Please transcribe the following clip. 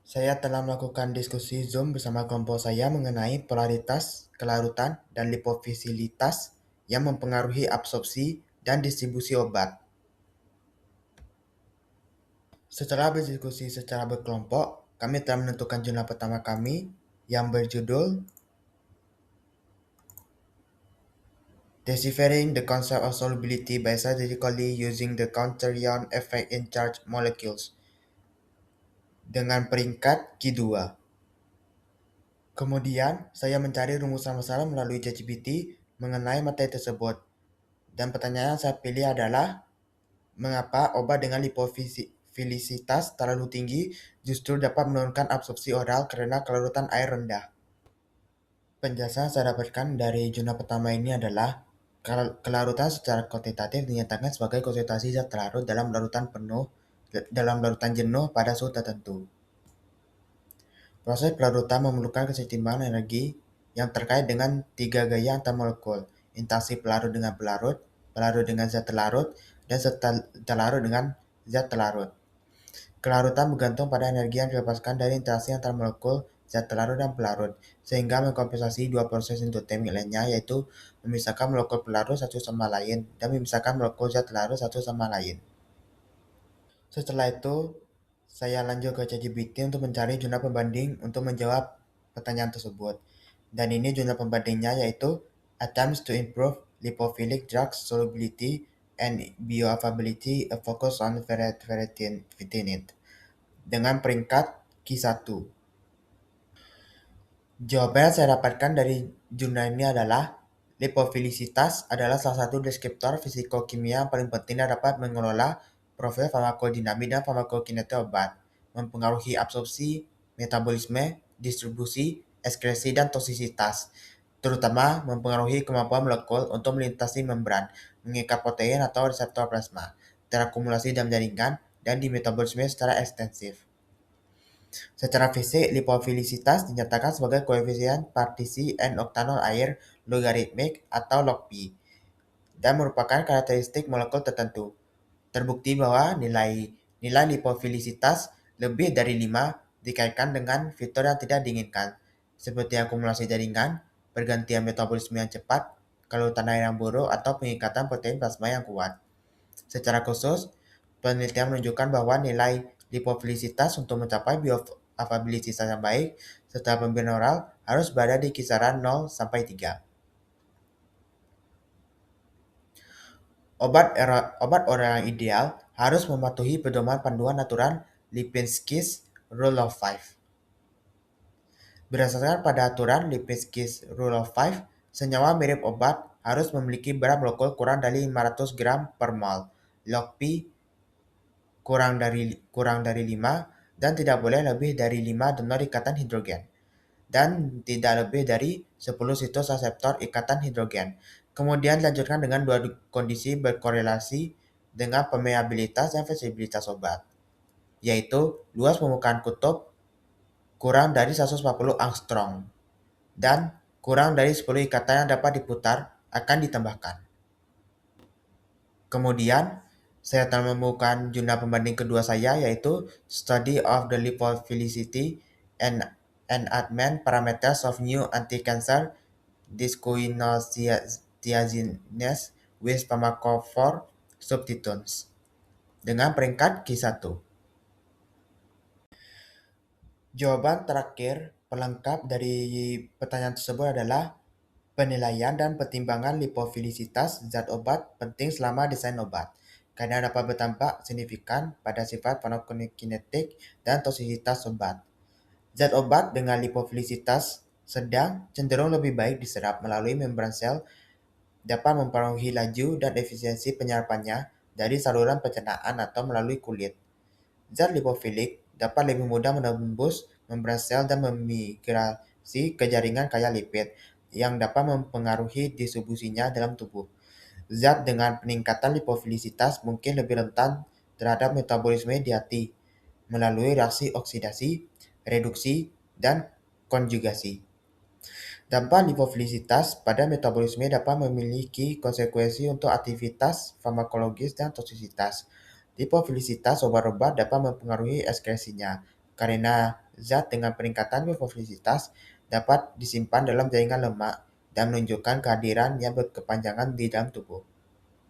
Saya telah melakukan diskusi Zoom bersama kelompok saya mengenai polaritas, kelarutan, dan lipofisilitas yang mempengaruhi absorpsi dan distribusi obat. Setelah berdiskusi secara berkelompok, kami telah menentukan jurnal pertama kami yang berjudul Deciphering the Concept of Solubility by Statistically Using the Counter-ion Effect in Charged Molecules dengan peringkat Q2. Kemudian, saya mencari rumusan masalah melalui ChatGPT mengenai materi tersebut. Dan pertanyaan yang saya pilih adalah, mengapa obat dengan lipofilisitas terlalu tinggi justru dapat menurunkan absorpsi oral karena kelarutan air rendah? Penjelasan yang saya dapatkan dari jurnal pertama ini adalah, kelarutan secara kuantitatif dinyatakan sebagai konsentrasi zat larut dalam larutan jenuh pada suhu tertentu. Proses pelarutan memerlukan keseimbangan energi yang terkait dengan tiga gaya antar molekul: interaksi pelarut dengan pelarut, pelarut dengan zat terlarut, dan zat terlarut dengan zat terlarut. Kelarutan bergantung pada energi yang dilepaskan dari interaksi antar molekul zat terlarut dan pelarut, sehingga mengkompensasi dua proses endotermik lainnya, yaitu memisahkan molekul pelarut satu sama lain dan memisahkan molekul zat terlarut satu sama lain. Setelah itu, saya lanjut ke ChatGPT untuk mencari jurnal pembanding untuk menjawab pertanyaan tersebut. Dan ini jurnal pembandingnya, yaitu Attempts to Improve Lipophilic Drug Solubility and Bioavailability, a Focus on Ferritinate, dengan peringkat Q1. Jawaban yang saya dapatkan dari jurnal ini adalah, lipofilisitas adalah salah satu deskriptor fisikokimia yang paling penting dan dapat mengelola profil farmakodinamik dan farmakokinetik obat, mempengaruhi absorpsi, metabolisme, distribusi, ekskresi, dan toksisitas, terutama mempengaruhi kemampuan molekul untuk melintasi membran, mengikat protein atau reseptor plasma, terakumulasi dalam jaringan, dan dimetabolisme secara ekstensif. Secara fisik, lipofilisitas dinyatakan sebagai koefisien partisi N-oktanol air logaritmik atau log P, dan merupakan karakteristik molekul tertentu. Terbukti bahwa nilai lipofilisitas lebih dari 5 dikaitkan dengan fitur yang tidak diinginkan, seperti akumulasi jaringan, pergantian metabolisme yang cepat, kelarutan air yang buruk, atau pengikatan protein plasma yang kuat. Secara khusus, penelitian menunjukkan bahwa nilai lipofilisitas untuk mencapai bioavailabilitas yang baik setelah pemberian oral harus berada di kisaran 0 sampai 3. Obat oral yang ideal harus mematuhi pedoman panduan aturan Lipinski's Rule of Five. Berdasarkan pada aturan Lipinski's Rule of Five, senyawa mirip obat harus memiliki berat molekul kurang dari 500 gram per mol, log P kurang dari 5, dan tidak boleh lebih dari 5 donor ikatan hidrogen, dan tidak lebih dari 10 situs reseptor ikatan hidrogen. Kemudian dilanjutkan dengan dua kondisi berkorelasi dengan permeabilitas dan fleksibilitas obat, yaitu luas permukaan kutub kurang dari 140 angstrom dan kurang dari 10 ikatan yang dapat diputar akan ditambahkan. Kemudian, saya telah menemukan jurnal pembanding kedua saya, yaitu Study of the Lipophilicity and Enhancement Parameters of New Anti-Cancer Discoinothiazines with Pharmacophore Substituents, dengan peringkat Q1. Jawaban terakhir pelengkap dari pertanyaan tersebut adalah, penilaian dan pertimbangan lipofilisitas zat obat penting selama desain obat, karena dapat berdampak signifikan pada sifat farmakokinetik dan toksisitas obat. Zat obat dengan lipofilisitas sedang cenderung lebih baik diserap melalui membran sel, dapat mempengaruhi laju dan efisiensi penyerapannya dari saluran pencernaan atau melalui kulit. Zat lipofilik dapat lebih mudah menembus membran sel dan memigrasi ke jaringan kaya lipid, yang dapat mempengaruhi distribusinya dalam tubuh. Zat dengan peningkatan lipofilisitas mungkin lebih rentan terhadap metabolisme di hati melalui reaksi oksidasi, reduksi, dan konjugasi. Dampak lipofilisitas pada metabolisme dapat memiliki konsekuensi untuk aktivitas farmakologis dan toksisitas. Lipofilisitas obat-obat dapat mempengaruhi ekskresinya, karena Zat dengan peningkatan lipofilitas dapat disimpan dalam jaringan lemak dan menunjukkan kehadiran yang berkepanjangan di dalam tubuh.